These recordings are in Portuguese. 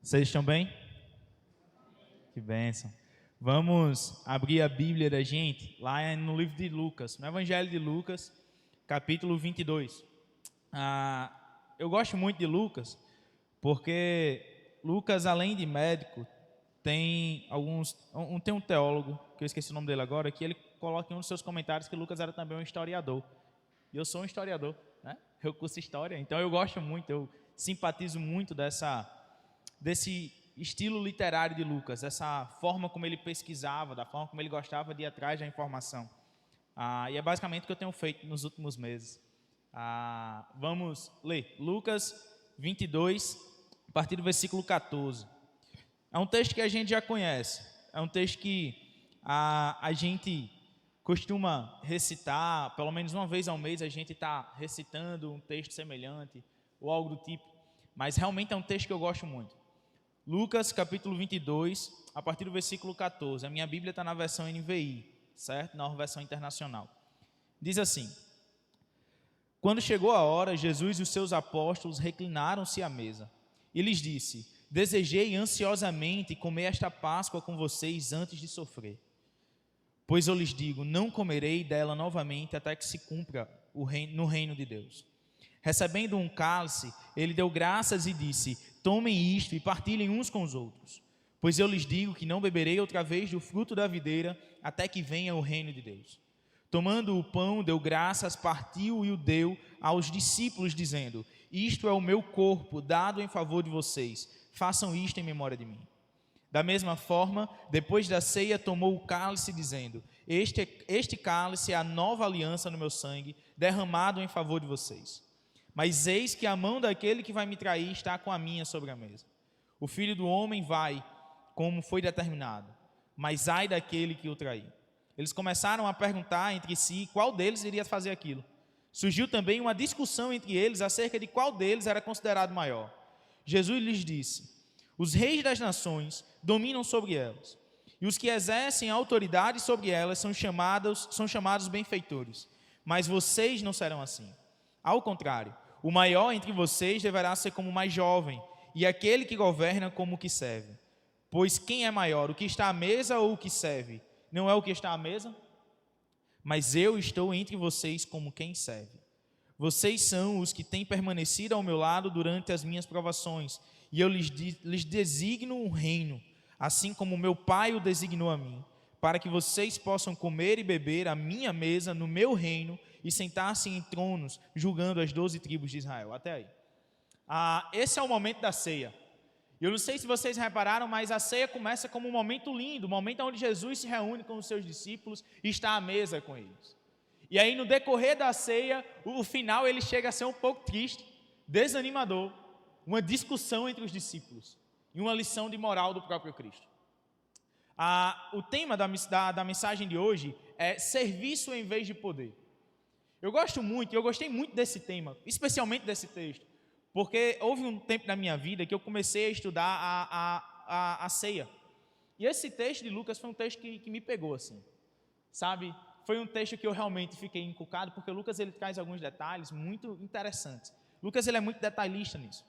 Vocês estão bem? Que bênção. Vamos abrir a Bíblia da gente lá no livro de Lucas, no Evangelho de Lucas, capítulo 22. Eu gosto muito de Lucas, porque Lucas, além de médico, tem tem um teólogo, que eu esqueci o nome dele agora, que ele coloca em um dos seus comentários que Lucas era também um historiador. E eu sou um historiador, né? Eu curso história, então eu gosto muito, eu simpatizo muito desse estilo literário de Lucas, essa forma como ele pesquisava, da forma como ele gostava de ir atrás da informação. E é basicamente o que eu tenho feito nos últimos meses. Vamos ler Lucas 22, a partir do versículo 14. É um texto que a gente já conhece, é um texto que a gente costuma recitar, pelo menos uma vez ao mês a gente está recitando um texto semelhante ou algo do tipo, mas realmente é um texto que eu gosto muito. Lucas capítulo 22, a partir do versículo 14. A minha Bíblia está na versão NVI, certo? Na versão internacional. Diz assim: Quando chegou a hora, Jesus e os seus apóstolos reclinaram-se à mesa. E lhes disse: Desejei ansiosamente comer esta Páscoa com vocês antes de sofrer. Pois eu lhes digo, não comerei dela novamente até que se cumpra no reino de Deus. Recebendo um cálice, ele deu graças e disse: Tomem isto e partilhem uns com os outros. Pois eu lhes digo que não beberei outra vez do fruto da videira até que venha o reino de Deus. Tomando o pão, deu graças, partiu e o deu aos discípulos, dizendo: Isto é o meu corpo, dado em favor de vocês. Façam isto em memória de mim. Da mesma forma, depois da ceia, tomou o cálice, dizendo: Este cálice é a nova aliança no meu sangue, derramado em favor de vocês. Mas eis que a mão daquele que vai me trair está com a minha sobre a mesa. O Filho do Homem vai, como foi determinado, mas ai daquele que o trair. Eles começaram a perguntar entre si qual deles iria fazer aquilo. Surgiu também uma discussão entre eles acerca de qual deles era considerado maior. Jesus lhes disse: Os reis das nações dominam sobre elas, e os que exercem autoridade sobre elas são chamados benfeitores. Mas vocês não serão assim. Ao contrário, o maior entre vocês deverá ser como o mais jovem, e aquele que governa como o que serve. Pois quem é maior, o que está à mesa ou o que serve? Não é o que está à mesa? Mas eu estou entre vocês como quem serve. Vocês são os que têm permanecido ao meu lado durante as minhas provações, e eu lhes designo um reino, assim como meu Pai o designou a mim, para que vocês possam comer e beber à minha mesa no meu reino e sentar-se em tronos, julgando as 12 tribos de Israel. Até aí. Esse é o momento da ceia. Eu não sei se vocês repararam, mas a ceia começa como um momento lindo, um momento onde Jesus se reúne com os seus discípulos e está à mesa com eles. E aí, no decorrer da ceia, o final ele chega a ser um pouco triste, desanimador, uma discussão entre os discípulos e uma lição de moral do próprio Cristo. O tema da mensagem de hoje é serviço em vez de poder. Eu gostei muito desse tema, especialmente desse texto, porque houve um tempo na minha vida que eu comecei a estudar a ceia. E esse texto de Lucas foi um texto que me pegou assim, sabe? Foi um texto que eu realmente fiquei encucado, porque Lucas ele traz alguns detalhes muito interessantes. Lucas ele é muito detalhista nisso.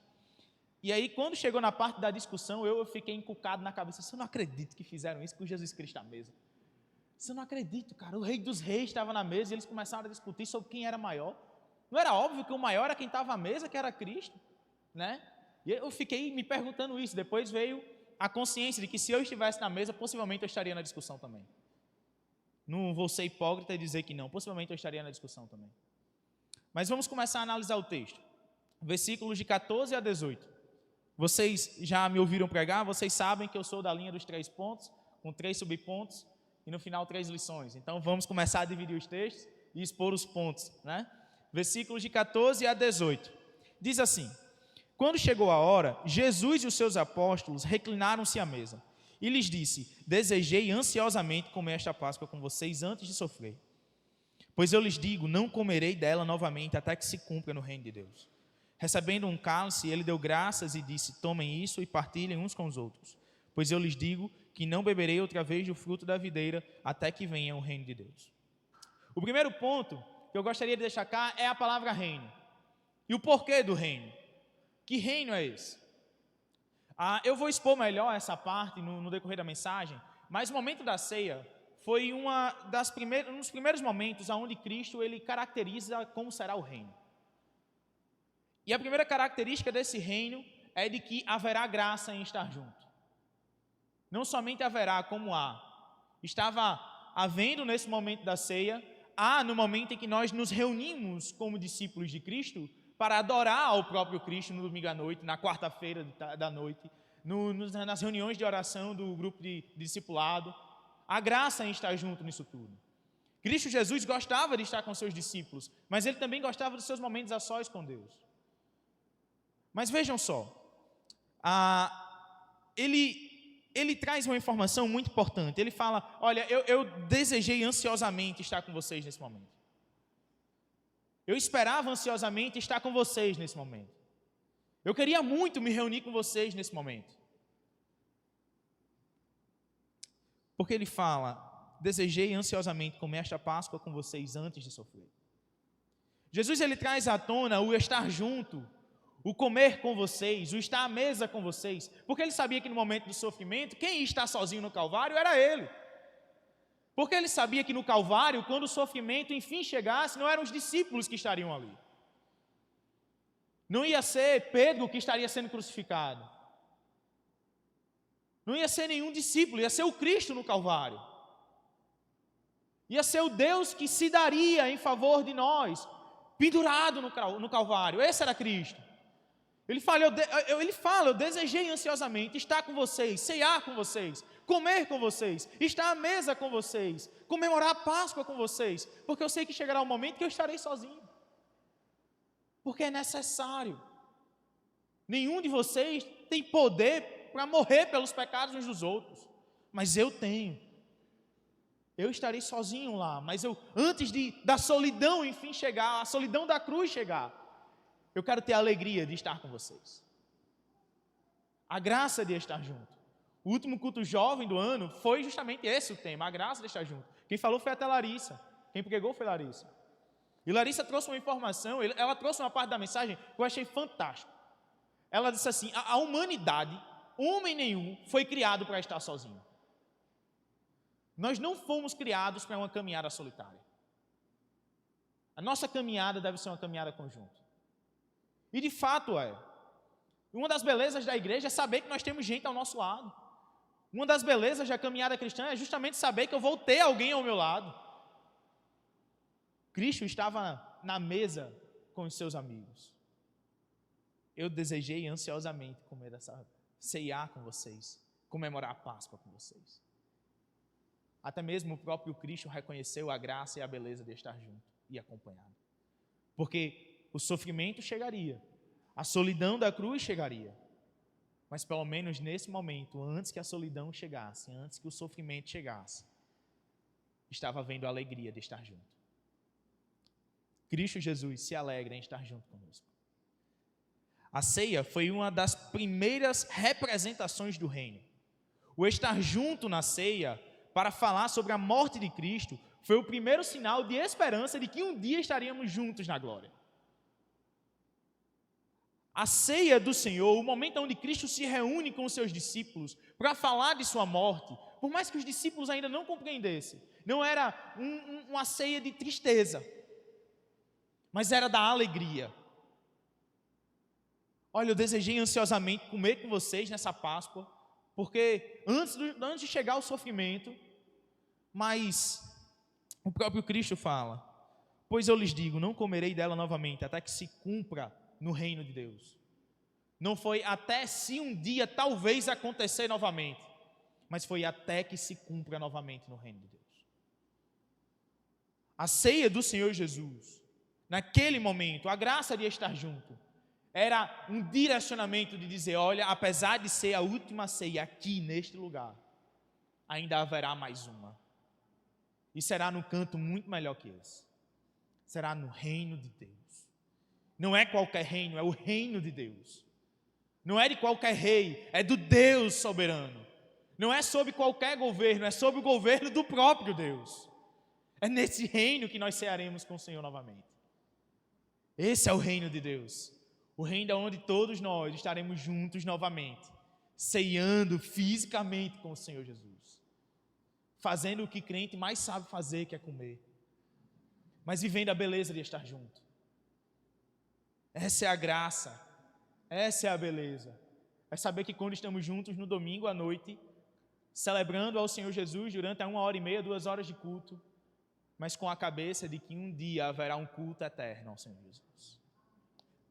E aí, quando chegou na parte da discussão, eu fiquei encucado na cabeça. Eu não acredito que fizeram isso com Jesus Cristo à mesa. Eu não acredito, cara. O rei dos reis estava na mesa e eles começaram a discutir sobre quem era maior. Não era óbvio que o maior era quem estava à mesa, que era Cristo, né? E eu fiquei me perguntando isso. Depois veio a consciência de que se eu estivesse na mesa, possivelmente eu estaria na discussão também. Não vou ser hipócrita e dizer que não. Possivelmente eu estaria na discussão também. Mas vamos começar a analisar o texto. Versículos de 14 a 18. Vocês já me ouviram pregar, vocês sabem que eu sou da linha dos 3 pontos, com 3 subpontos e no final 3 lições. Então vamos começar a dividir os textos e expor os pontos, né? Versículos de 14 a 18. Diz assim: Quando chegou a hora, Jesus e os seus apóstolos reclinaram-se à mesa. E lhes disse: Desejei ansiosamente comer esta Páscoa com vocês antes de sofrer. Pois eu lhes digo, não comerei dela novamente até que se cumpra no reino de Deus. Recebendo um cálice, ele deu graças e disse: Tomem isso e partilhem uns com os outros. Pois eu lhes digo que não beberei outra vez do fruto da videira até que venha o reino de Deus. O primeiro ponto que eu gostaria de destacar é a palavra reino. E o porquê do reino? Que reino é esse? Eu vou expor melhor essa parte no decorrer da mensagem, mas o momento da ceia foi um dos primeiros momentos onde Cristo ele caracteriza como será o reino. E a primeira característica desse reino é de que haverá graça em estar junto. Não somente haverá, como estava havendo nesse momento da ceia, no momento em que nós nos reunimos como discípulos de Cristo para adorar ao próprio Cristo no domingo à noite, na quarta-feira da noite, nas reuniões de oração do grupo de discipulado. A graça em estar junto nisso tudo. Cristo Jesus gostava de estar com seus discípulos, mas ele também gostava dos seus momentos a sós com Deus. Mas vejam só, ele traz uma informação muito importante. Ele fala, olha, eu desejei ansiosamente estar com vocês nesse momento. Eu esperava ansiosamente estar com vocês nesse momento. Eu queria muito me reunir com vocês nesse momento. Porque ele fala, desejei ansiosamente comer esta Páscoa com vocês antes de sofrer. Jesus ele traz à tona o estar junto, o comer com vocês, o estar à mesa com vocês, porque ele sabia que no momento do sofrimento, quem ia estar sozinho no Calvário era ele. Porque ele sabia que no Calvário, quando o sofrimento enfim chegasse, não eram os discípulos que estariam ali. Não ia ser Pedro que estaria sendo crucificado. Não ia ser nenhum discípulo, ia ser o Cristo no Calvário. Ia ser o Deus que se daria em favor de nós, pendurado no Calvário. Esse era Cristo. Ele fala, eu desejei ansiosamente estar com vocês, ceiar com vocês, comer com vocês, estar à mesa com vocês, comemorar a Páscoa com vocês, porque eu sei que chegará um momento que eu estarei sozinho. Porque é necessário. Nenhum de vocês tem poder para morrer pelos pecados uns dos outros, mas eu tenho. Eu estarei sozinho lá, mas antes da solidão enfim chegar, a solidão da cruz chegar, eu quero ter a alegria de estar com vocês. A graça de estar junto. O último culto jovem do ano foi justamente esse o tema, a graça de estar junto. Quem falou foi até Larissa, quem pregou foi Larissa. E Larissa trouxe uma informação, ela trouxe uma parte da mensagem que eu achei fantástico. Ela disse assim, a humanidade, homem nenhum, foi criado para estar sozinho. Nós não fomos criados para uma caminhada solitária. A nossa caminhada deve ser uma caminhada conjunta. E de fato é. Uma das belezas da igreja é saber que nós temos gente ao nosso lado. Uma das belezas da caminhada cristã é justamente saber que eu vou ter alguém ao meu lado. Cristo estava na mesa com os seus amigos. Eu desejei ansiosamente ceiar com vocês, comemorar a Páscoa com vocês. Até mesmo o próprio Cristo reconheceu a graça e a beleza de estar junto e acompanhado. Porque o sofrimento chegaria, a solidão da cruz chegaria, mas pelo menos nesse momento, antes que a solidão chegasse, antes que o sofrimento chegasse, estava havendo a alegria de estar junto. Cristo Jesus se alegra em estar junto conosco. A ceia foi uma das primeiras representações do reino. O estar junto na ceia, para falar sobre a morte de Cristo, foi o primeiro sinal de esperança de que um dia estaríamos juntos na glória. A ceia do Senhor, o momento onde Cristo se reúne com os seus discípulos para falar de sua morte, por mais que os discípulos ainda não compreendessem, não era uma ceia de tristeza, mas era da alegria. Olha, eu desejei ansiosamente comer com vocês nessa Páscoa, porque antes de chegar o sofrimento, mas o próprio Cristo fala, pois eu lhes digo, não comerei dela novamente, até que se cumpra no reino de Deus. Não foi até se um dia talvez acontecer novamente, mas foi até que se cumpra novamente no reino de Deus. A ceia do Senhor Jesus, naquele momento, a graça de estar junto, era um direcionamento de dizer, olha, apesar de ser a última ceia aqui neste lugar, ainda haverá mais uma. E será num canto muito melhor que esse. Será no reino de Deus. Não é qualquer reino, é o reino de Deus. Não é de qualquer rei, é do Deus soberano. Não é sobre qualquer governo, é sobre o governo do próprio Deus. É nesse reino que nós cearemos com o Senhor novamente. Esse é o reino de Deus. O reino onde todos nós estaremos juntos novamente, ceiando fisicamente com o Senhor Jesus, fazendo o que crente mais sabe fazer, que é comer, mas vivendo a beleza de estar junto. Essa é a graça, essa é a beleza. É saber que quando estamos juntos no domingo à noite, celebrando ao Senhor Jesus durante 1h30, 2 horas de culto, mas com a cabeça de que um dia haverá um culto eterno ao Senhor Jesus.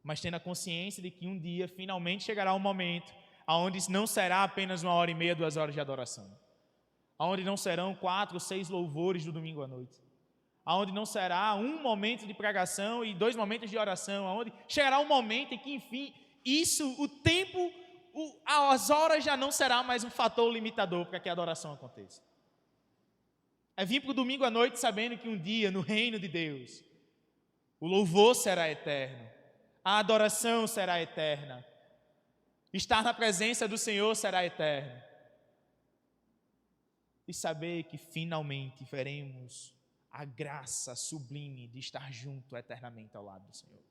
Mas tendo a consciência de que um dia finalmente chegará um momento onde não será apenas 1h30, 2 horas de adoração, onde não serão 4 ou 6 louvores do domingo à noite, onde não será um momento de pregação e 2 momentos de oração, onde chegará um momento em que, enfim, o tempo, as horas já não será mais um fator limitador para que a adoração aconteça. É vir para o domingo à noite sabendo que um dia, no reino de Deus, o louvor será eterno, a adoração será eterna, estar na presença do Senhor será eterno. E saber que finalmente veremos a graça sublime de estar junto eternamente ao lado do Senhor.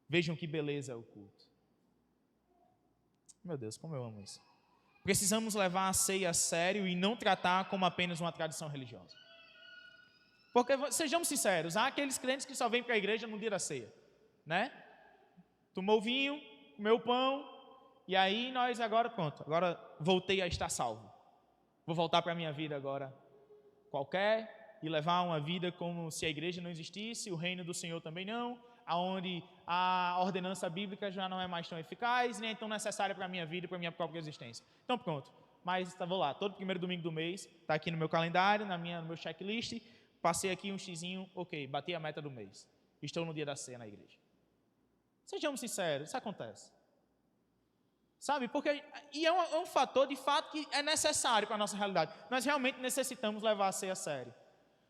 Vejam que beleza é o culto. Meu Deus, como eu amo isso. Precisamos levar a ceia a sério e não tratar como apenas uma tradição religiosa. Porque, sejamos sinceros, há aqueles crentes que só vêm para a igreja no dia da ceia, né? Tomou vinho, comeu pão, e aí nós agora, pronto, agora voltei a estar salvo. Vou voltar para a minha vida agora qualquer e levar uma vida como se a igreja não existisse, o reino do Senhor também não, aonde a ordenança bíblica já não é mais tão eficaz, nem é tão necessária para a minha vida e para a minha própria existência. Então pronto, mas vou lá, todo primeiro domingo do mês, está aqui no meu calendário, no meu checklist, passei aqui um xizinho, ok, bati a meta do mês, estou no dia da ceia na igreja. Sejamos sinceros, isso acontece. Sabe, porque é um fator de fato que é necessário para a nossa realidade. Nós realmente necessitamos levar a ceia a sério.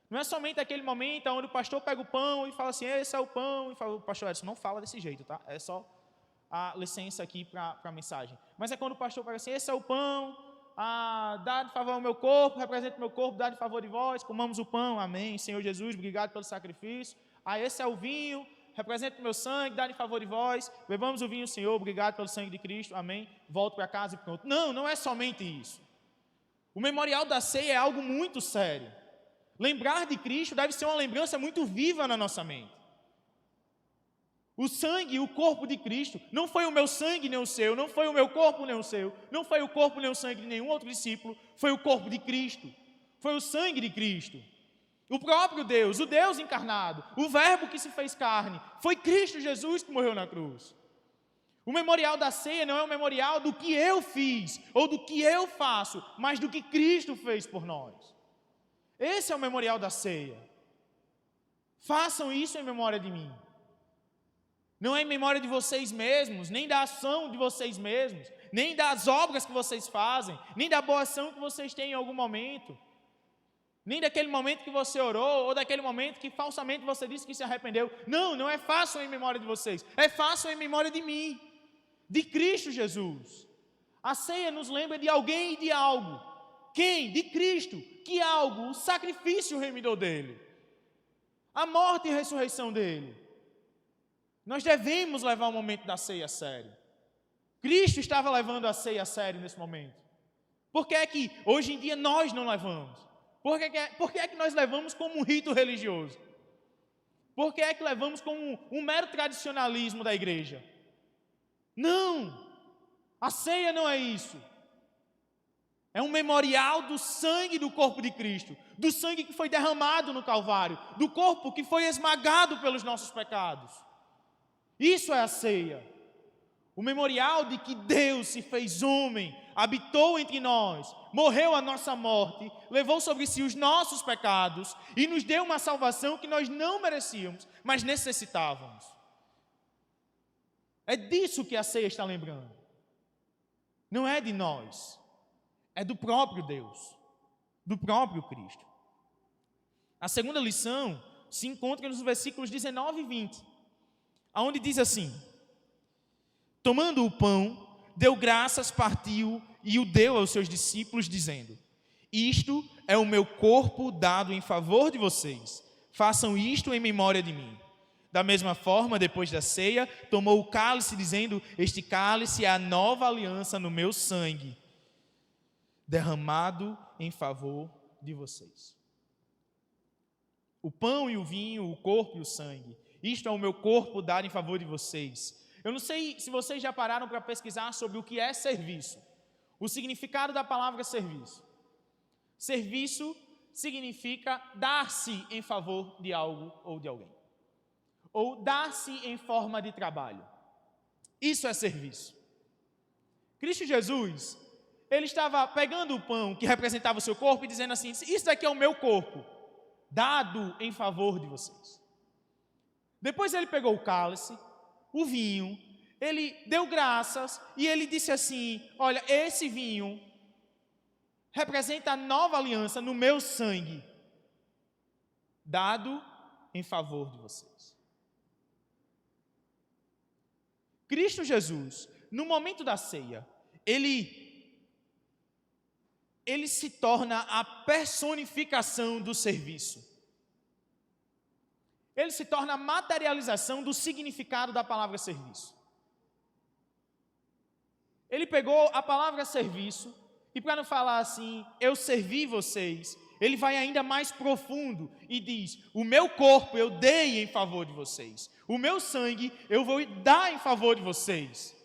Não é somente aquele momento onde o pastor pega o pão e fala assim, esse é o pão, e fala, o pastor Edson, não fala desse jeito, tá? É só a licença aqui para a mensagem. Mas é quando o pastor pega assim, esse é o pão, dá de favor ao meu corpo, representa o meu corpo, dá de favor de vós, comamos o pão, amém, Senhor Jesus, obrigado pelo sacrifício. Esse é o vinho, representa o meu sangue, dá de favor de vós, bebamos o vinho, Senhor, obrigado pelo sangue de Cristo, amém, volto para casa e pronto. Não é somente isso. O memorial da ceia é algo muito sério. Lembrar de Cristo deve ser uma lembrança muito viva na nossa mente. O sangue, o corpo de Cristo, não foi o meu sangue nem o seu, não foi o meu corpo nem o seu, não foi o corpo nem o sangue de nenhum outro discípulo, foi o corpo de Cristo, foi o sangue de Cristo. O próprio Deus, o Deus encarnado, o Verbo que se fez carne, foi Cristo Jesus que morreu na cruz. O memorial da ceia não é um memorial do que eu fiz ou do que eu faço, mas do que Cristo fez por nós. Esse é o memorial da ceia. Façam isso em memória de mim. Não é em memória de vocês mesmos, nem da ação de vocês mesmos, nem das obras que vocês fazem, nem da boa ação que vocês têm em algum momento, nem daquele momento que você orou, ou daquele momento que falsamente você disse que se arrependeu. Não é fácil em memória de vocês, é fácil em memória de mim, de Cristo Jesus. A ceia nos lembra de alguém e de algo. Quem? De Cristo. Que algo? O sacrifício remidor dele, a morte e a ressurreição dele. Nós devemos levar o momento da ceia a sério. Cristo estava levando a ceia a sério nesse momento. Por que é que hoje em dia nós não levamos? Por que é que nós levamos como um rito religioso? Por que é que levamos como um mero tradicionalismo da igreja? Não! A ceia não é isso. É um memorial do sangue do corpo de Cristo, do sangue que foi derramado no Calvário, do corpo que foi esmagado pelos nossos pecados. Isso é a ceia. O memorial de que Deus se fez homem, habitou entre nós, morreu a nossa morte, levou sobre si os nossos pecados e nos deu uma salvação que nós não merecíamos, mas necessitávamos. É disso que a ceia está lembrando. Não é de nós. É do próprio Deus, do próprio Cristo. A segunda lição se encontra nos versículos 19 e 20, onde diz assim: tomando o pão, deu graças, partiu e o deu aos seus discípulos, dizendo: isto é o meu corpo dado em favor de vocês, façam isto em memória de mim. Da mesma forma, depois da ceia, tomou o cálice, dizendo: este cálice é a nova aliança no meu sangue, derramado em favor de vocês. O pão e o vinho, o corpo e o sangue, isto é o meu corpo dado em favor de vocês. Eu não sei se vocês já pararam para pesquisar sobre o que é serviço, o significado da palavra serviço. Serviço significa dar-se em favor de algo ou de alguém, ou dar-se em forma de trabalho. Isso é serviço. Cristo Jesus, ele estava pegando o pão que representava o seu corpo e dizendo assim: isso daqui é o meu corpo, dado em favor de vocês. Depois ele pegou o cálice, o vinho, ele deu graças e ele disse assim: olha, esse vinho representa a nova aliança no meu sangue, dado em favor de vocês. Cristo Jesus, no momento da ceia, ele se torna a personificação do serviço. Ele se torna a materialização do significado da palavra serviço. Ele pegou a palavra serviço e, para não falar assim, eu servi vocês, ele vai ainda mais profundo e diz: o meu corpo eu dei em favor de vocês, o meu sangue eu vou dar em favor de vocês.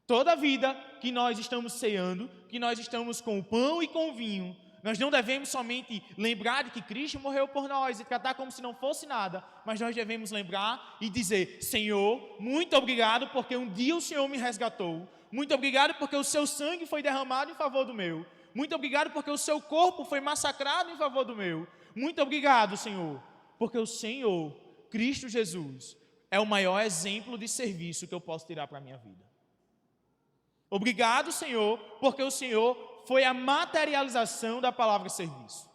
Toda vida que nós estamos ceando, que nós estamos com o pão e com o vinho, nós não devemos somente lembrar de que Cristo morreu por nós e tratar como se não fosse nada, mas nós devemos lembrar e dizer: Senhor, muito obrigado porque um dia o Senhor me resgatou, muito obrigado porque o seu sangue foi derramado em favor do meu, muito obrigado porque o seu corpo foi massacrado em favor do meu, muito obrigado, Senhor, porque o Senhor, Cristo Jesus, é o maior exemplo de serviço que eu posso tirar para a minha vida. Obrigado, Senhor, porque o Senhor foi a materialização da palavra serviço.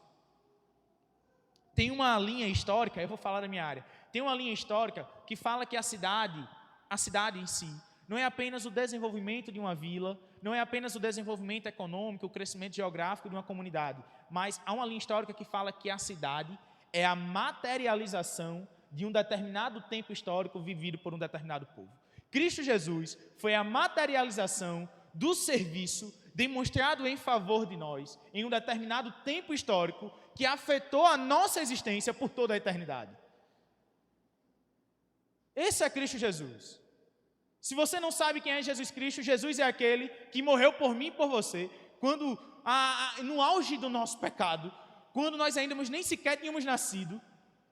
Tem uma linha histórica, eu vou falar da minha área, tem uma linha histórica que fala que a cidade em si, não é apenas o desenvolvimento de uma vila, não é apenas o desenvolvimento econômico, o crescimento geográfico de uma comunidade, mas há uma linha histórica que fala que a cidade é a materialização de um determinado tempo histórico vivido por um determinado povo. Cristo Jesus foi a materialização do serviço demonstrado em favor de nós em um determinado tempo histórico que afetou a nossa existência por toda a eternidade. Esse é Cristo Jesus. Se você não sabe quem é Jesus Cristo, Jesus é aquele que morreu por mim e por você, quando no auge do nosso pecado, quando nós ainda nem sequer tínhamos nascido,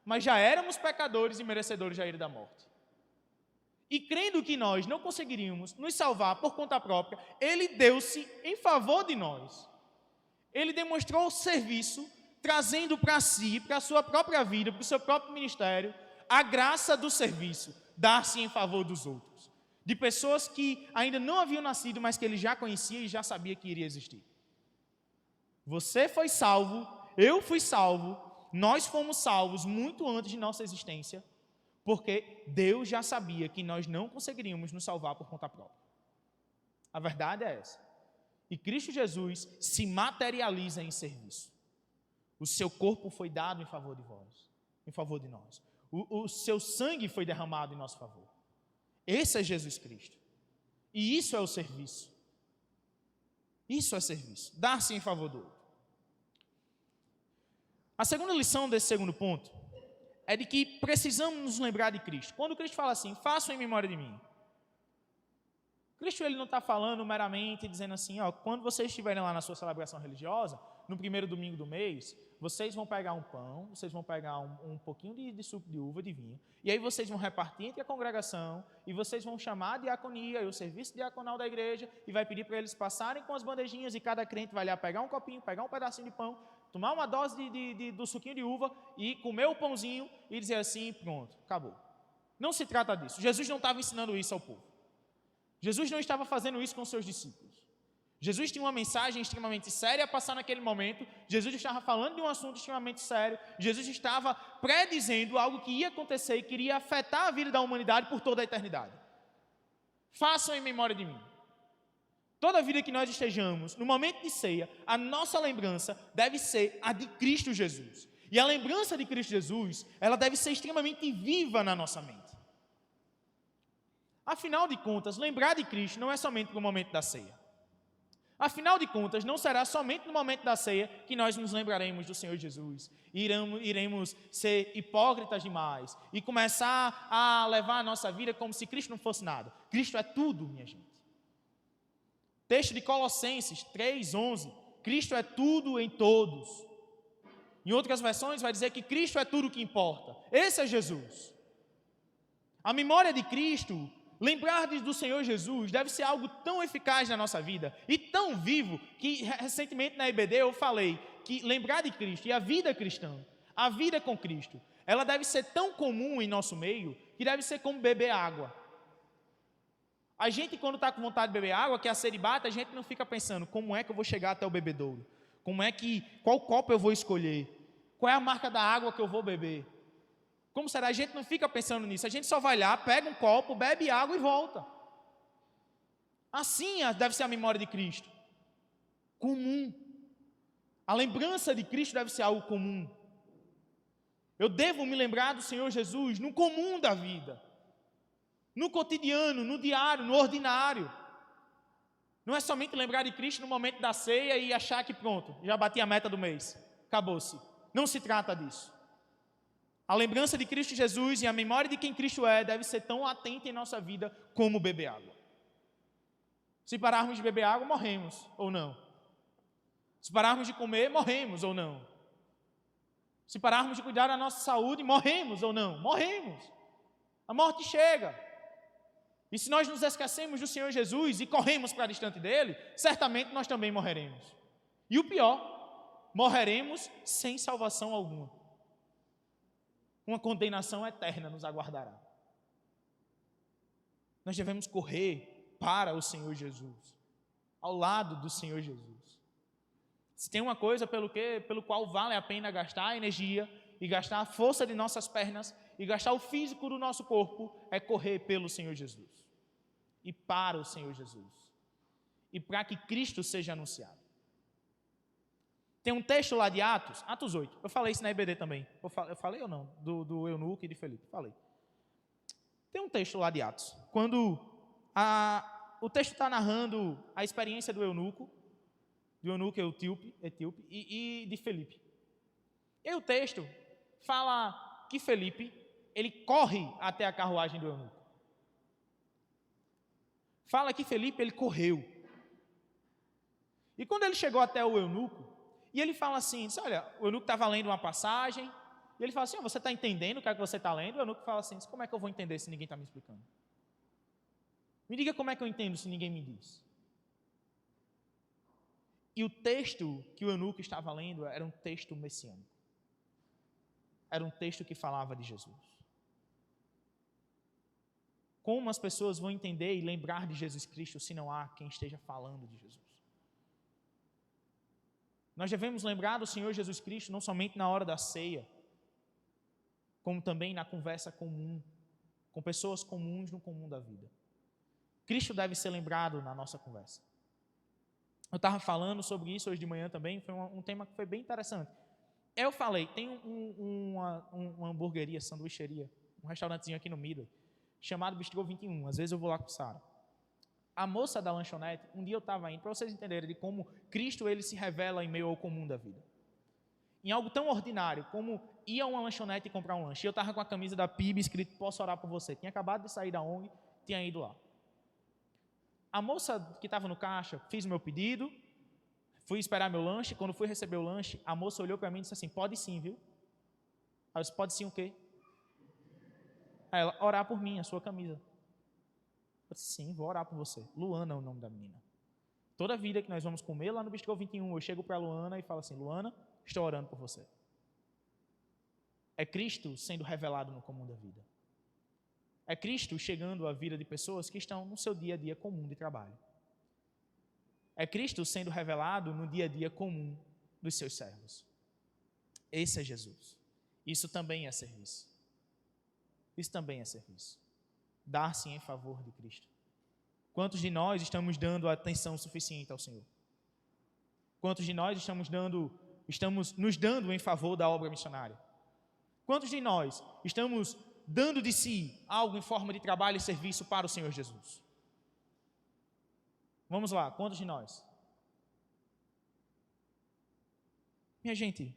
mas já éramos pecadores e merecedores da ira da morte. E crendo que nós não conseguiríamos nos salvar por conta própria, ele deu-se em favor de nós. Ele demonstrou o serviço, trazendo para si, para a sua própria vida, para o seu próprio ministério, a graça do serviço, dar-se em favor dos outros. De pessoas que ainda não haviam nascido, mas que ele já conhecia e já sabia que iria existir. Você foi salvo, eu fui salvo, nós fomos salvos muito antes de nossa existência, porque Deus já sabia que nós não conseguiríamos nos salvar por conta própria. A verdade é essa. E Cristo Jesus se materializa em serviço. O seu corpo foi dado em favor de vós, em favor de nós. O seu sangue foi derramado em nosso favor. Esse é Jesus Cristo. E isso é o serviço. Isso é serviço. Dar-se em favor do outro. A segunda lição desse segundo ponto é de que precisamos nos lembrar de Cristo. Quando Cristo fala assim, façam em memória de mim. Cristo ele não está falando meramente, dizendo assim, ó, quando vocês estiverem lá na sua celebração religiosa, no primeiro domingo do mês, vocês vão pegar um pão, vocês vão pegar um pouquinho de suco de uva, de vinho, e aí vocês vão repartir entre a congregação, e vocês vão chamar a diaconia e o serviço diaconal da igreja, e vai pedir para eles passarem com as bandejinhas, e cada crente vai lá pegar um copinho, pegar um pedacinho de pão, tomar uma dose do suquinho de uva, e comer o pãozinho, e dizer assim, pronto, acabou. Não se trata disso. Jesus não estava ensinando isso ao povo. Jesus não estava fazendo isso com seus discípulos. Jesus tinha uma mensagem extremamente séria a passar naquele momento. Jesus estava falando de um assunto extremamente sério. Jesus estava predizendo algo que ia acontecer e que iria afetar a vida da humanidade por toda a eternidade. Façam em memória de mim. Toda vida que nós estejamos, no momento de ceia, a nossa lembrança deve ser a de Cristo Jesus. E a lembrança de Cristo Jesus, ela deve ser extremamente viva na nossa mente. Afinal de contas, lembrar de Cristo não é somente no momento da ceia. Afinal de contas, não será somente no momento da ceia que nós nos lembraremos do Senhor Jesus. Iremos ser hipócritas demais e começar a levar a nossa vida como se Cristo não fosse nada. Cristo é tudo, minha gente. Texto de Colossenses 3:11. Cristo é tudo em todos. Em outras versões vai dizer que Cristo é tudo o que importa. Esse é Jesus. A memória de Cristo, lembrar do Senhor Jesus, deve ser algo tão eficaz na nossa vida e tão vivo que recentemente na EBD eu falei que lembrar de Cristo e a vida cristã, a vida com Cristo, ela deve ser tão comum em nosso meio que deve ser como beber água. A gente, quando está com vontade de beber água, que a sede bate, a gente não fica pensando como é que eu vou chegar até o bebedouro, qual copo eu vou escolher, qual é a marca da água que eu vou beber. Como será? A gente não fica pensando nisso, a gente só vai lá, pega um copo, bebe água e volta. Assim deve ser a memória de Cristo, comum. A lembrança de Cristo deve ser algo comum. Eu devo me lembrar do Senhor Jesus no comum da vida, no cotidiano, no diário, no ordinário. Não é somente lembrar de Cristo no momento da ceia e achar que pronto, já bati a meta do mês, acabou-se. Não se trata disso. A lembrança de Cristo Jesus e a memória de quem Cristo é deve ser tão latente em nossa vida como beber água. Se pararmos de beber água, morremos ou não. Se pararmos de comer, morremos ou não. Se pararmos de cuidar da nossa saúde, morremos ou não. Morremos. A morte chega. E se nós nos esquecemos do Senhor Jesus e corremos para distante dele, certamente nós também morreremos. E o pior, morreremos sem salvação alguma. Uma condenação eterna nos aguardará. Nós devemos correr para o Senhor Jesus, ao lado do Senhor Jesus. Se tem uma coisa pelo qual vale a pena gastar a energia e gastar a força de nossas pernas e gastar o físico do nosso corpo, é correr pelo Senhor Jesus e para o Senhor Jesus e para que Cristo seja anunciado. Tem um texto lá de Atos 8. Eu falei isso na EBD também. Eu falei ou não? Do eunuco e de Felipe. Falei. Tem um texto lá de Atos. Quando o texto está narrando a experiência do eunuco etíope e de Felipe. E o texto fala que Felipe, ele corre até a carruagem do eunuco. Fala que Felipe, ele correu. E quando ele chegou até o eunuco, e ele fala assim, olha, o eunuco estava lendo uma passagem, e ele fala assim, você está entendendo o que é que você está lendo? O eunuco fala assim, como é que eu vou entender se ninguém está me explicando? Me diga como é que eu entendo se ninguém me diz. E o texto que o eunuco estava lendo era um texto messiânico. Era um texto que falava de Jesus. Como as pessoas vão entender e lembrar de Jesus Cristo se não há quem esteja falando de Jesus? Nós devemos lembrar do Senhor Jesus Cristo não somente na hora da ceia, como também na conversa comum, com pessoas comuns no comum da vida. Cristo deve ser lembrado na nossa conversa. Eu estava falando sobre isso hoje de manhã também, foi um tema que foi bem interessante. Eu falei, tem uma hamburgueria, sanduicheria, um restaurantezinho aqui no Midway, chamado Bistrô 21, às vezes eu vou lá com o Sara. A moça da lanchonete, um dia eu estava indo, para vocês entenderem de como Cristo ele se revela em meio ao comum da vida. Em algo tão ordinário como ir a uma lanchonete e comprar um lanche. Eu estava com a camisa da PIB escrito, posso orar por você. Tinha acabado de sair da ONG, tinha ido lá. A moça que estava no caixa, fiz o meu pedido, fui esperar meu lanche, quando fui receber o lanche, a moça olhou para mim e disse assim, pode sim, viu? Aí eu disse, pode sim o quê? Aí ela, orar por mim, a sua camisa. Eu disse, sim, vou orar por você. Luana é o nome da menina. Toda vida que nós vamos comer lá no Bistrô 21, eu chego para a Luana e falo assim, Luana, estou orando por você. É Cristo sendo revelado no comum da vida. É Cristo chegando à vida de pessoas que estão no seu dia a dia comum de trabalho. É Cristo sendo revelado no dia a dia comum dos seus servos. Esse é Jesus. Isso também é serviço. Isso também é serviço. Dar-se em favor de Cristo. Quantos de nós estamos dando atenção suficiente ao Senhor? Quantos de nós estamos dando estamos nos dando em favor da obra missionária? Quantos de nós estamos dando de si algo em forma de trabalho e serviço para o Senhor Jesus? Vamos lá, quantos de nós? Minha gente,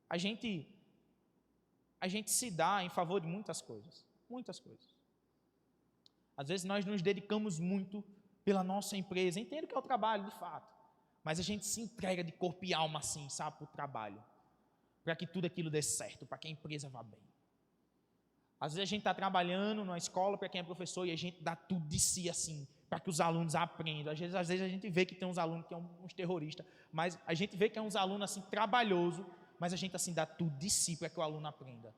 a gente se dá em favor de muitas coisas, muitas coisas. Às vezes nós nos dedicamos muito pela nossa empresa, entendo que é o trabalho, de fato, mas a gente se entrega de corpo e alma assim, sabe, para o trabalho, para que tudo aquilo dê certo, para que a empresa vá bem. Às vezes a gente está trabalhando na escola para quem é professor e a gente dá tudo de si assim, para que os alunos aprendam. Às vezes a gente vê que tem uns alunos que são uns terroristas, mas a gente vê que é uns alunos assim trabalhoso, mas a gente assim dá tudo de si para que o aluno aprenda.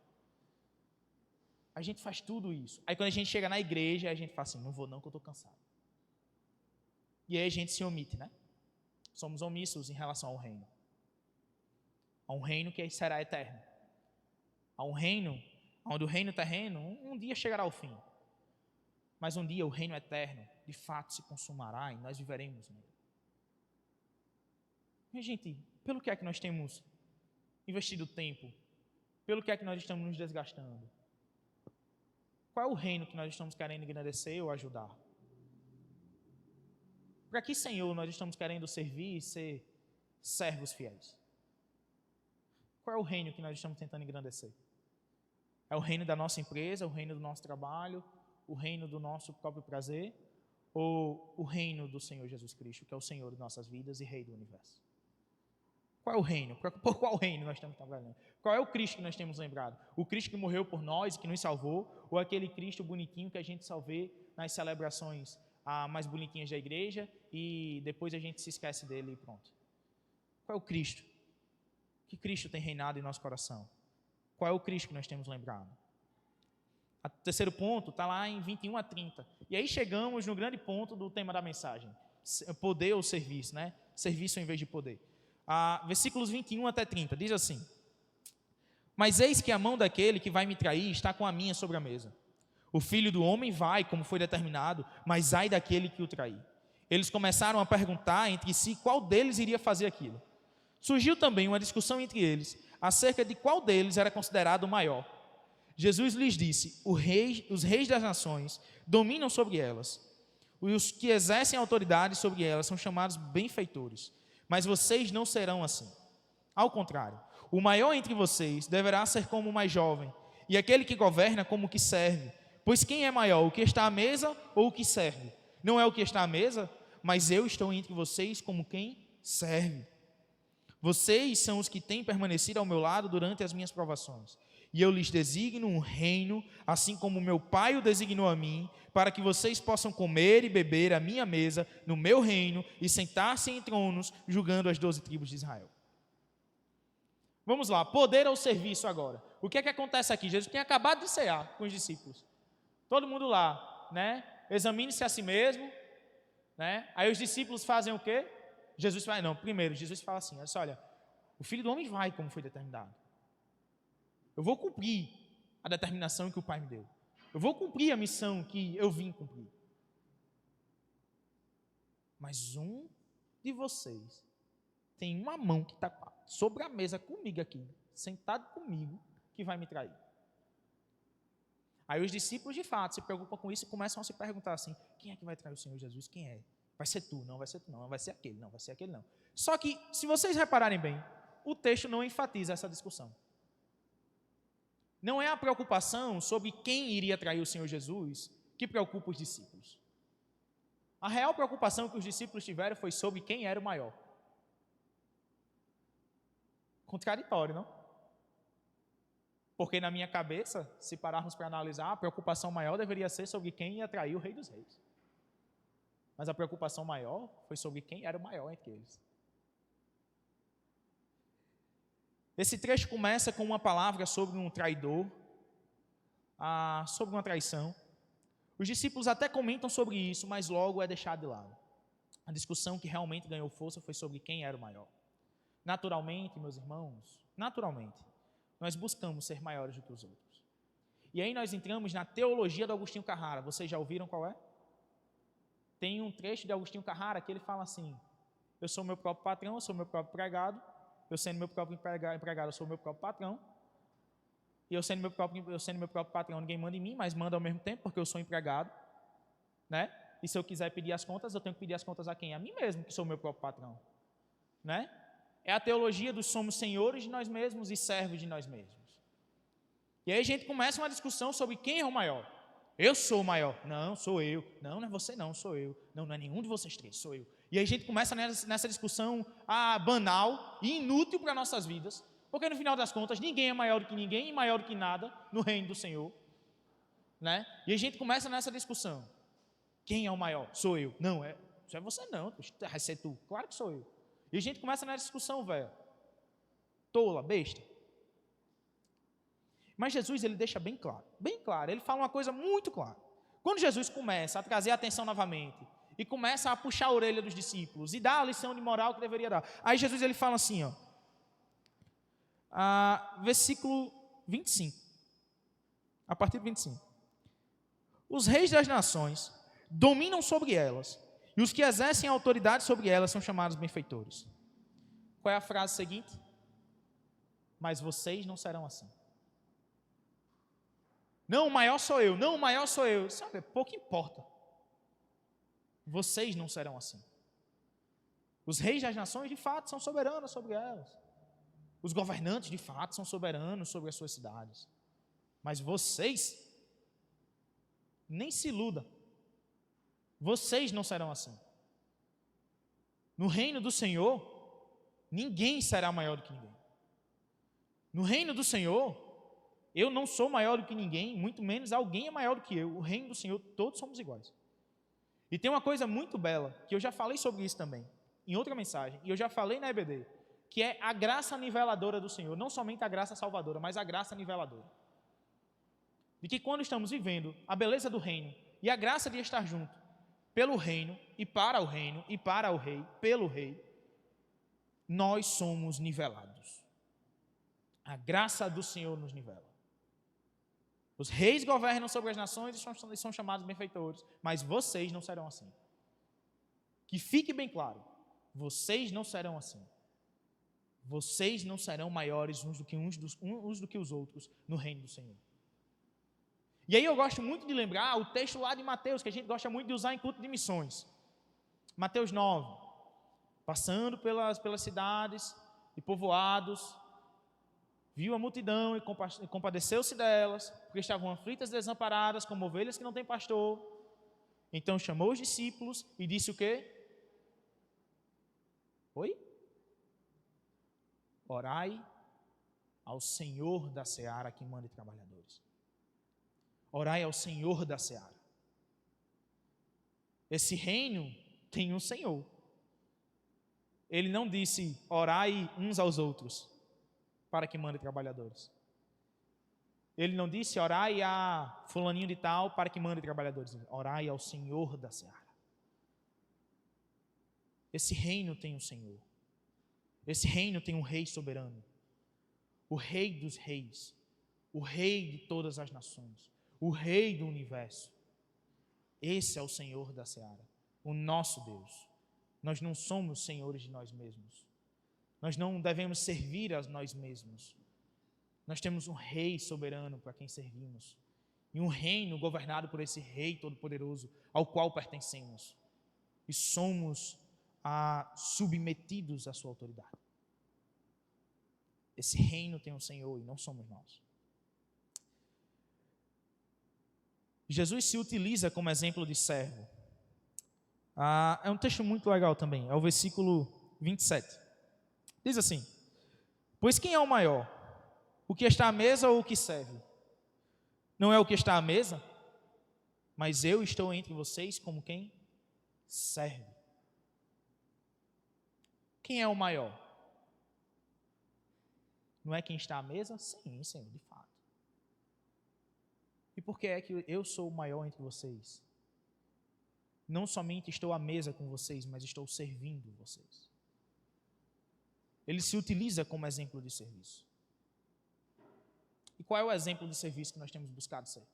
A gente faz tudo isso. Aí quando a gente chega na igreja, a gente fala assim, não vou não que eu estou cansado. E aí a gente se omite, né? Somos omissos em relação ao reino. A um reino que será eterno. A um reino, onde o reino terreno, um dia chegará ao fim. Mas um dia o reino eterno, de fato, se consumará e nós viveremos nele. Minha gente, pelo que é que nós temos investido tempo? Pelo que é que nós estamos nos desgastando? Qual é o reino que nós estamos querendo engrandecer ou ajudar? Para que Senhor nós estamos querendo servir e ser servos fiéis? Qual é o reino que nós estamos tentando engrandecer? É o reino da nossa empresa, o reino do nosso trabalho, o reino do nosso próprio prazer, ou o reino do Senhor Jesus Cristo, que é o Senhor de nossas vidas e Rei do Universo? Qual é o reino? Por qual reino nós estamos trabalhando? Qual é o Cristo que nós temos lembrado? O Cristo que morreu por nós, que nos salvou, ou aquele Cristo bonitinho que a gente só vê nas celebrações mais bonitinhas da igreja e depois a gente se esquece dele e pronto? Qual é o Cristo? Que Cristo tem reinado em nosso coração? Qual é o Cristo que nós temos lembrado? O terceiro ponto está lá em 21 a 30. E aí chegamos no grande ponto do tema da mensagem. Poder ou serviço, né? Serviço em vez de poder. Versículos 21 até 30, diz assim: Mas eis que a mão daquele que vai me trair está com a minha sobre a mesa. O filho do homem vai, como foi determinado, mas ai daquele que o trair. Eles começaram a perguntar entre si qual deles iria fazer aquilo. Surgiu também uma discussão entre eles, acerca de qual deles era considerado o maior. Jesus lhes disse: os reis das nações dominam sobre elas. Os que exercem autoridade sobre elas são chamados benfeitores. Mas vocês não serão assim. Ao contrário, o maior entre vocês deverá ser como o mais jovem, e aquele que governa como o que serve. Pois quem é maior, o que está à mesa ou o que serve? Não é o que está à mesa, mas eu estou entre vocês como quem serve. Vocês são os que têm permanecido ao meu lado durante as minhas provações. E eu lhes designo um reino, assim como meu Pai o designou a mim, para que vocês possam comer e beber à minha mesa, no meu reino, e sentar-se em tronos, julgando as 12 tribos de Israel. Vamos lá, poder ou serviço agora. O que é que acontece aqui? Jesus tinha acabado de cear com os discípulos. Todo mundo lá, né? Examine-se a si mesmo, né? Aí os discípulos fazem o quê? Jesus fala, não, primeiro, Jesus fala assim, olha, o Filho do Homem vai como foi determinado. Eu vou cumprir a determinação que o Pai me deu. Eu vou cumprir a missão que eu vim cumprir. Mas um de vocês tem uma mão que está sobre a mesa comigo aqui, sentado comigo, que vai me trair. Aí os discípulos de fato se preocupam com isso e começam a se perguntar assim, quem é que vai trair o Senhor Jesus? Quem é? Vai ser tu? Não vai ser tu, não vai ser aquele, não vai ser aquele, não. Só que, se vocês repararem bem, o texto não enfatiza essa discussão. Não é a preocupação sobre quem iria trair o Senhor Jesus que preocupa os discípulos. A real preocupação que os discípulos tiveram foi sobre quem era o maior. Contraditório, não? Porque na minha cabeça, se pararmos para analisar, a preocupação maior deveria ser sobre quem ia trair o Rei dos Reis. Mas a preocupação maior foi sobre quem era o maior entre eles. Esse trecho começa com uma palavra sobre um traidor, sobre uma traição. Os discípulos até comentam sobre isso, mas logo é deixado de lado. A discussão que realmente ganhou força foi sobre quem era o maior. Naturalmente, meus irmãos, nós buscamos ser maiores do que os outros. E aí nós entramos na teologia do Agostinho Carrara. Vocês já ouviram qual é? Tem um trecho de Agostinho Carrara que ele fala assim, eu sou meu próprio patrão, eu sou meu próprio empregado. Eu sendo meu próprio empregado, eu sou meu próprio patrão. E eu sendo meu próprio patrão, ninguém manda em mim, mas manda ao mesmo tempo, porque eu sou empregado, né? E se eu quiser pedir as contas, eu tenho que pedir as contas a quem? A mim mesmo, que sou meu próprio patrão, né? É a teologia dos somos senhores de nós mesmos e servos de nós mesmos. E aí a gente começa uma discussão sobre quem é o maior. Eu sou o maior. Não, sou eu. Não, não é você não, sou eu. Não, não é nenhum de vocês três, sou eu. E aí a gente começa nessa discussão banal e inútil para nossas vidas, porque no final das contas ninguém é maior do que ninguém e maior do que nada no reino do Senhor, né? E a gente começa nessa discussão. Quem é o maior? Sou eu. Não, isso é você não, vai ser tu. Claro que sou eu. E a gente começa nessa discussão, velho. Tola, besta. Mas Jesus, ele deixa bem claro, ele fala uma coisa muito clara. Quando Jesus começa a trazer a atenção novamente, e começa a puxar a orelha dos discípulos, e dá a lição de moral que deveria dar, aí Jesus, ele fala assim, versículo 25, a partir do 25. Os reis das nações dominam sobre elas, e os que exercem a autoridade sobre elas são chamados benfeitores. Qual é a frase seguinte? Mas vocês não serão assim. Não, o maior sou eu. Não, o maior sou eu. Sabe, pouco importa. Vocês não serão assim. Os reis das nações, de fato, são soberanos sobre elas. Os governantes, de fato, são soberanos sobre as suas cidades. Mas vocês, nem se iluda. Vocês não serão assim. No reino do Senhor, ninguém será maior do que ninguém. No reino do Senhor, eu não sou maior do que ninguém, muito menos alguém é maior do que eu. O reino do Senhor, todos somos iguais. E tem uma coisa muito bela, que eu já falei sobre isso também, em outra mensagem, e eu já falei na EBD, que é a graça niveladora do Senhor, não somente a graça salvadora, mas a graça niveladora. De que quando estamos vivendo a beleza do reino e a graça de estar junto, pelo reino e para o rei, pelo rei, nós somos nivelados. A graça do Senhor nos nivela. Os reis governam sobre as nações e são chamados benfeitores, mas vocês não serão assim. Que fique bem claro, vocês não serão assim. Vocês não serão maiores uns do que os outros no reino do Senhor. E aí eu gosto muito de lembrar o texto lá de Mateus, que a gente gosta muito de usar em culto de missões. Mateus 9, passando pelas cidades e povoados, viu a multidão e compadeceu-se delas, porque estavam aflitas e desamparadas, como ovelhas que não têm pastor. Então chamou os discípulos e disse o quê? Oi? Orai ao Senhor da seara que mande trabalhadores. Orai ao Senhor da seara. Esse reino tem um Senhor. Ele não disse, orai uns aos outros, para que mande trabalhadores. Ele não disse, orai a fulaninho de tal, para que mande trabalhadores. Orai ao Senhor da seara. Esse reino tem um Senhor. Esse reino tem um rei soberano. O rei dos reis. O rei de todas as nações. O rei do universo. Esse é o Senhor da seara. O nosso Deus. Nós não somos senhores de nós mesmos. Nós não devemos servir a nós mesmos. Nós temos um rei soberano para quem servimos. E um reino governado por esse rei todo-poderoso ao qual pertencemos. E somos submetidos à sua autoridade. Esse reino tem um Senhor e não somos nós. Jesus se utiliza como exemplo de servo. É um texto muito legal também, é o versículo 27. Diz assim: pois quem é o maior? O que está à mesa ou o que serve? Não é o que está à mesa, mas eu estou entre vocês como quem serve. Quem é o maior? Não é quem está à mesa? Sim, Senhor, de fato. E por que é que eu sou o maior entre vocês? Não somente estou à mesa com vocês, mas estou servindo vocês. Ele se utiliza como exemplo de serviço. E qual é o exemplo de serviço que nós temos buscado ser?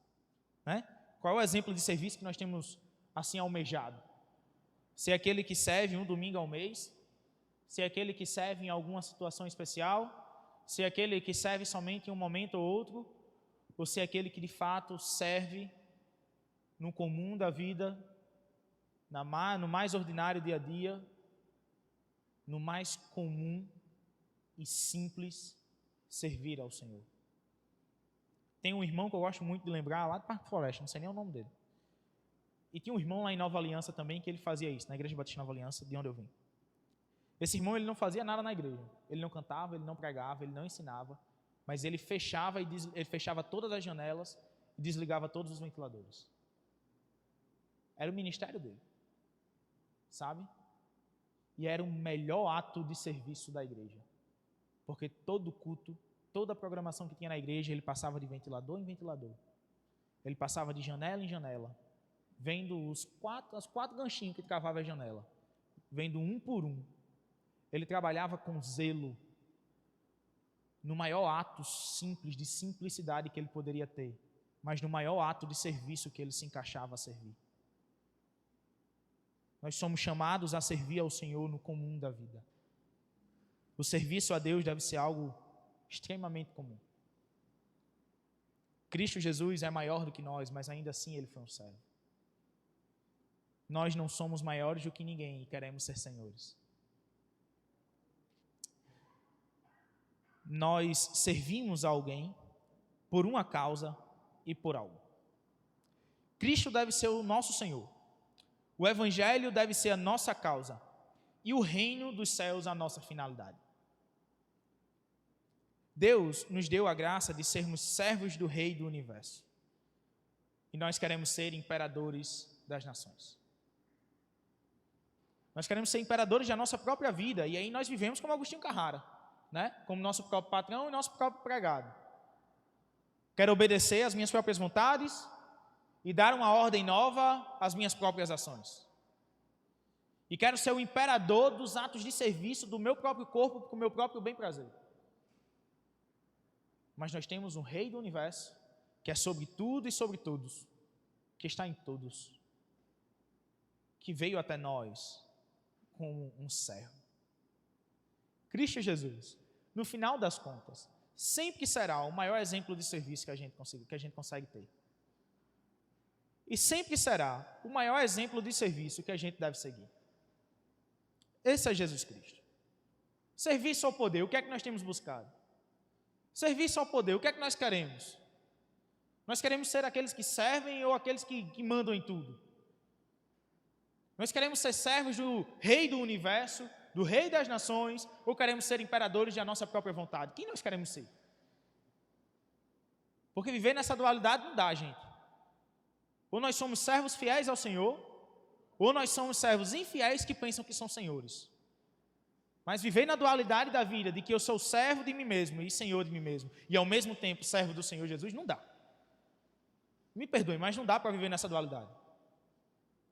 Né? Qual é o exemplo de serviço que nós temos assim almejado? Ser aquele que serve um domingo ao mês, Se é aquele que serve em alguma situação especial, se é aquele que serve somente em um momento ou outro, ou se é aquele que de fato serve no comum da vida, no mais ordinário dia a dia, no mais comum e simples servir ao Senhor. Tem um irmão que eu gosto muito de lembrar, lá de Parque Floresta, não sei nem o nome dele. E tinha um irmão lá em Nova Aliança também que ele fazia isso, na Igreja Batista Nova Aliança, de onde eu vim. Esse irmão, ele não fazia nada na igreja. Ele não cantava, ele não pregava, ele não ensinava, mas ele fechava todas as janelas e desligava todos os ventiladores. Era o ministério dele, sabe? E era o melhor ato de serviço da igreja, porque todo culto, toda a programação que tinha na igreja, ele passava de ventilador em ventilador, ele passava de janela em janela, vendo os quatro ganchinhos que travavam a janela, vendo um por um. Ele trabalhava com zelo, no maior ato simples, de simplicidade que ele poderia ter, mas no maior ato de serviço que ele se encaixava a servir. Nós somos chamados a servir ao Senhor no comum da vida. O serviço a Deus deve ser algo extremamente comum. Cristo Jesus é maior do que nós, mas ainda assim Ele foi um servo. Nós não somos maiores do que ninguém e queremos ser senhores. Nós servimos a alguém por uma causa e por algo. Cristo deve ser o nosso Senhor. O Evangelho deve ser a nossa causa e o reino dos céus a nossa finalidade. Deus nos deu a graça de sermos servos do Rei do Universo. E nós queremos ser imperadores das nações. Nós queremos ser imperadores da nossa própria vida. E aí nós vivemos como Agostinho Carrara, né? Como nosso próprio patrão e nosso próprio pregado. Quero obedecer às minhas próprias vontades e dar uma ordem nova às minhas próprias ações. E quero ser o imperador dos atos de serviço do meu próprio corpo com o meu próprio bem-prazer. Mas nós temos um Rei do Universo que é sobre tudo e sobre todos, que está em todos, que veio até nós como um servo. Cristo Jesus, no final das contas, sempre será o maior exemplo de serviço que a gente consegue ter. E sempre será o maior exemplo de serviço que a gente deve seguir. Esse é Jesus Cristo. Serviço ao poder, o que é que nós temos buscado? Serviço ao poder, o que é que nós queremos? Nós queremos ser aqueles que servem ou aqueles que mandam em tudo? Nós queremos ser servos do Rei do Universo, do Rei das Nações, ou queremos ser imperadores da nossa própria vontade? Quem nós queremos ser? Porque viver nessa dualidade não dá, gente. Ou nós somos servos fiéis ao Senhor, ou nós somos servos infiéis que pensam que são senhores. Mas viver na dualidade da vida, de que eu sou servo de mim mesmo e senhor de mim mesmo, e ao mesmo tempo servo do Senhor Jesus, não dá. Me perdoe, mas não dá para viver nessa dualidade.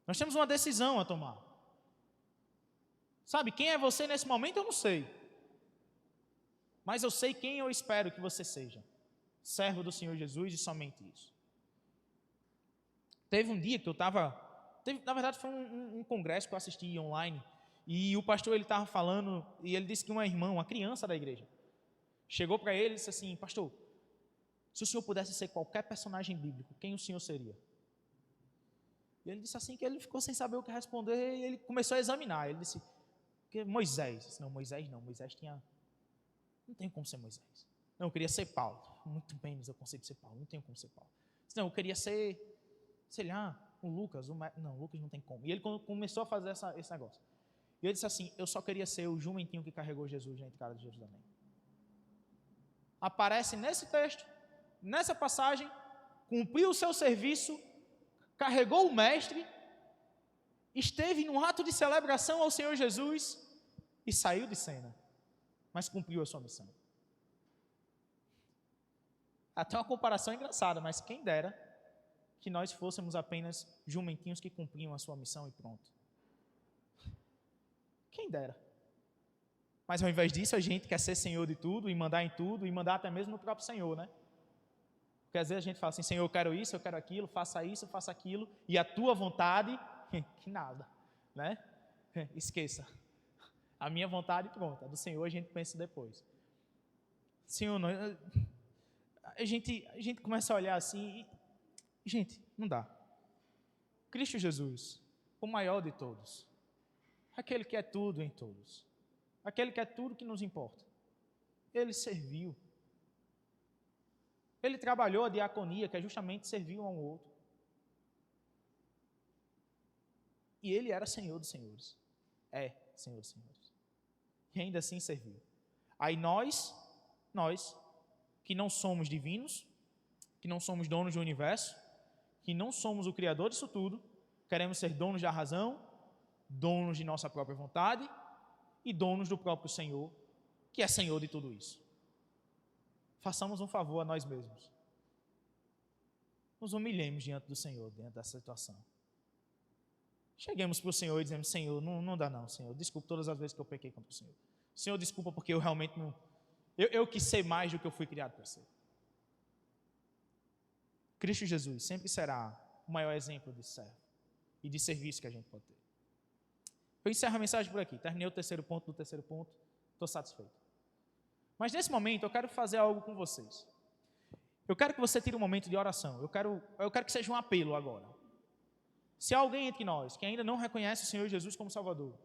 Nós temos uma decisão a tomar. Sabe, quem é você nesse momento eu não sei. Mas eu sei quem eu espero que você seja. Servo do Senhor Jesus e somente isso. Teve um dia que eu estava... Na verdade foi um congresso que eu assisti online. E o pastor ele estava falando, e ele disse que uma irmã, uma criança da igreja, chegou para ele e disse assim: pastor, se o senhor pudesse ser qualquer personagem bíblico, quem o senhor seria? E ele disse assim que ele ficou sem saber o que responder, e ele começou a examinar. Ele disse, Moisés. Disse, não, Moisés tinha... Não tenho como ser Moisés. Não, eu queria ser Paulo. Muito menos eu consigo ser Paulo, não tenho como ser Paulo. Disse, não, eu queria ser, sei lá, o Lucas. Não, Lucas não tem como. E ele começou a fazer esse negócio. E ele disse assim, eu só queria ser o jumentinho que carregou Jesus na entrada de Jerusalém. Aparece nesse texto, nessa passagem, cumpriu o seu serviço, carregou o mestre, esteve num ato de celebração ao Senhor Jesus e saiu de cena, mas cumpriu a sua missão. Até uma comparação engraçada, mas quem dera que nós fôssemos apenas jumentinhos que cumpriam a sua missão e pronto. Quem dera. Mas ao invés disso, a gente quer ser senhor de tudo e mandar em tudo e mandar até mesmo no próprio Senhor, né? Porque às vezes a gente fala assim, Senhor, eu quero isso, eu quero aquilo, faça isso, faça aquilo, e a tua vontade, que nada, né? Esqueça. A minha vontade, pronto. A do Senhor a gente pensa depois. Senhor, a gente começa a olhar assim e, gente, não dá. Cristo Jesus, o maior de todos, aquele que é tudo em todos, aquele que é tudo que nos importa, ele serviu. Ele trabalhou a diaconia, que é justamente servir um ao outro. E ele era Senhor dos senhores. É Senhor dos senhores. E ainda assim serviu. Aí nós, que não somos divinos, que não somos donos do universo, que não somos o Criador disso tudo, queremos ser donos da razão, donos de nossa própria vontade e donos do próprio Senhor, que é Senhor de tudo isso. Façamos um favor a nós mesmos. Nos humilhemos diante do Senhor, diante dessa situação. Cheguemos para o Senhor e dizemos: Senhor, não dá não, Senhor. Desculpa todas as vezes que eu pequei contra o Senhor. Senhor, desculpa porque eu realmente não... Eu quis ser mais do que eu fui criado para ser. Cristo Jesus sempre será o maior exemplo de servo e de serviço que a gente pode ter. Eu encerro a mensagem por aqui. Terminei o terceiro ponto do terceiro ponto. Estou satisfeito. Mas nesse momento eu quero fazer algo com vocês. Eu quero que você tire um momento de oração. Eu quero que seja um apelo agora. Se há alguém entre nós que ainda não reconhece o Senhor Jesus como Salvador,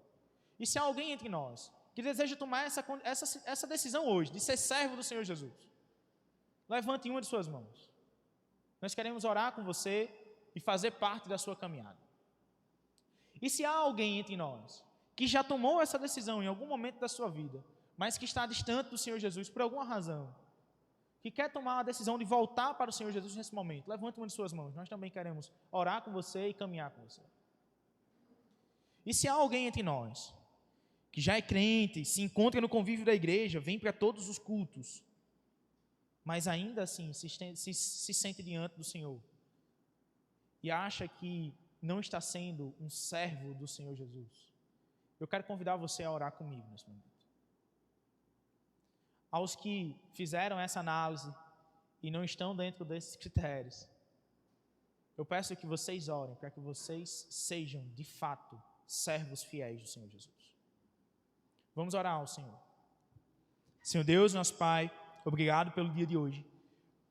e se há alguém entre nós que deseja tomar essa decisão hoje, de ser servo do Senhor Jesus, levante uma de suas mãos. Nós queremos orar com você e fazer parte da sua caminhada. E se há alguém entre nós que já tomou essa decisão em algum momento da sua vida, mas que está distante do Senhor Jesus por alguma razão, que quer tomar a decisão de voltar para o Senhor Jesus nesse momento, levante uma de suas mãos. Nós também queremos orar com você e caminhar com você. E se há alguém entre nós que já é crente, se encontra no convívio da igreja, vem para todos os cultos, mas ainda assim se sente diante do Senhor e acha que não está sendo um servo do Senhor Jesus, eu quero convidar você a orar comigo nesse momento. Aos que fizeram essa análise e não estão dentro desses critérios, eu peço que vocês orem para que vocês sejam, de fato, servos fiéis do Senhor Jesus. Vamos orar ao Senhor. Senhor Deus, nosso Pai, obrigado pelo dia de hoje.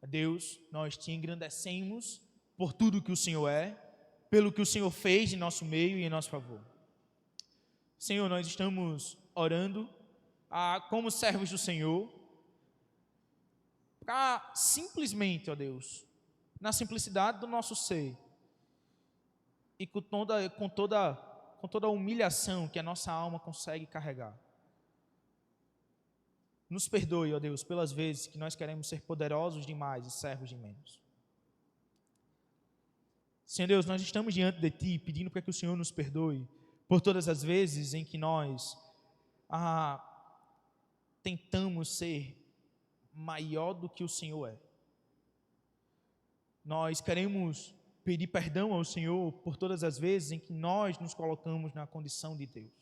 Deus, nós te engrandecemos por tudo que o Senhor é, pelo que o Senhor fez em nosso meio e em nosso favor. Senhor, nós estamos orando como servos do Senhor, para simplesmente, ó Deus, na simplicidade do nosso ser e com toda a humilhação que a nossa alma consegue carregar. Nos perdoe, ó Deus, pelas vezes que nós queremos ser poderosos demais e servos de menos. Senhor Deus, nós estamos diante de Ti pedindo para que o Senhor nos perdoe por todas as vezes em que nós tentamos ser maior do que o Senhor é. Nós queremos pedir perdão ao Senhor por todas as vezes em que nós nos colocamos na condição de Deus.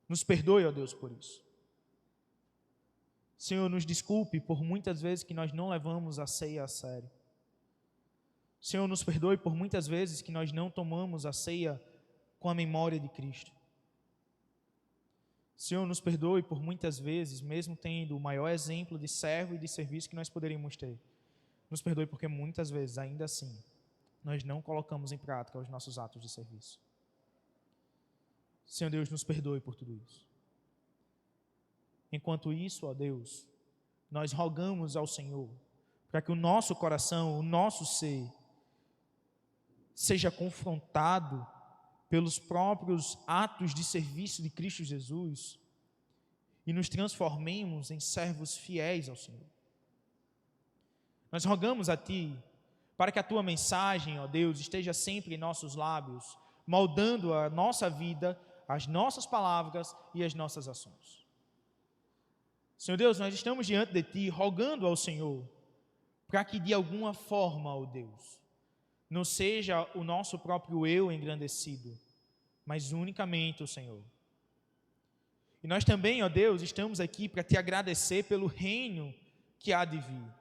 Nos perdoe, ó Deus, por isso. Senhor, nos desculpe por muitas vezes que nós não levamos a ceia a sério. Senhor, nos perdoe por muitas vezes que nós não tomamos a ceia com a memória de Cristo. Senhor, nos perdoe por muitas vezes, mesmo tendo o maior exemplo de servo e de serviço que nós poderíamos ter. Nos perdoe porque muitas vezes, ainda assim, nós não colocamos em prática os nossos atos de serviço. Senhor Deus, nos perdoe por tudo isso. Enquanto isso, ó Deus, nós rogamos ao Senhor para que o nosso coração, o nosso ser, seja confrontado pelos próprios atos de serviço de Cristo Jesus e nos transformemos em servos fiéis ao Senhor. Nós rogamos a Ti para que a Tua mensagem, ó Deus, esteja sempre em nossos lábios, moldando a nossa vida, as nossas palavras e as nossas ações. Senhor Deus, nós estamos diante de Ti, rogando ao Senhor, para que de alguma forma, ó Deus, não seja o nosso próprio eu engrandecido, mas unicamente o Senhor. E nós também, ó Deus, estamos aqui para Te agradecer pelo reino que há de vir.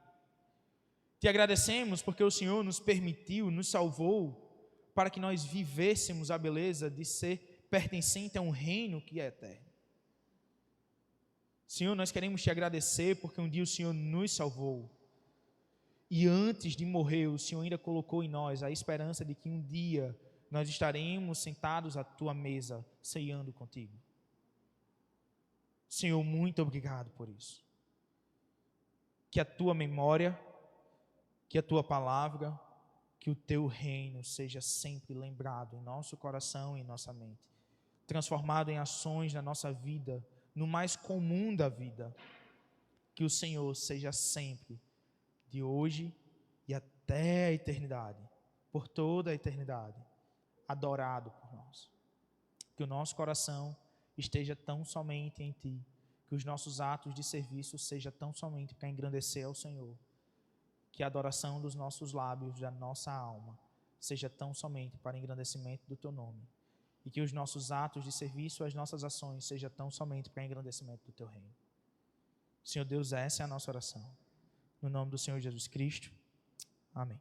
Te agradecemos porque o Senhor nos permitiu, nos salvou, para que nós vivêssemos a beleza de ser pertencente a um reino que é eterno. Senhor, nós queremos te agradecer porque um dia o Senhor nos salvou. E antes de morrer, o Senhor ainda colocou em nós a esperança de que um dia nós estaremos sentados à tua mesa, ceando contigo. Senhor, muito obrigado por isso. Que a tua memória, que a tua palavra, que o teu reino seja sempre lembrado em nosso coração e em nossa mente, transformado em ações na nossa vida, no mais comum da vida. Que o Senhor seja sempre, de hoje e até a eternidade, por toda a eternidade, adorado por nós. Que o nosso coração esteja tão somente em Ti, que os nossos atos de serviço sejam tão somente para engrandecer ao Senhor, que a adoração dos nossos lábios, da nossa alma, seja tão somente para engrandecimento do Teu nome, e que os nossos atos de serviço, as nossas ações, sejam tão somente para engrandecimento do Teu reino. Senhor Deus, essa é a nossa oração. No nome do Senhor Jesus Cristo. Amém.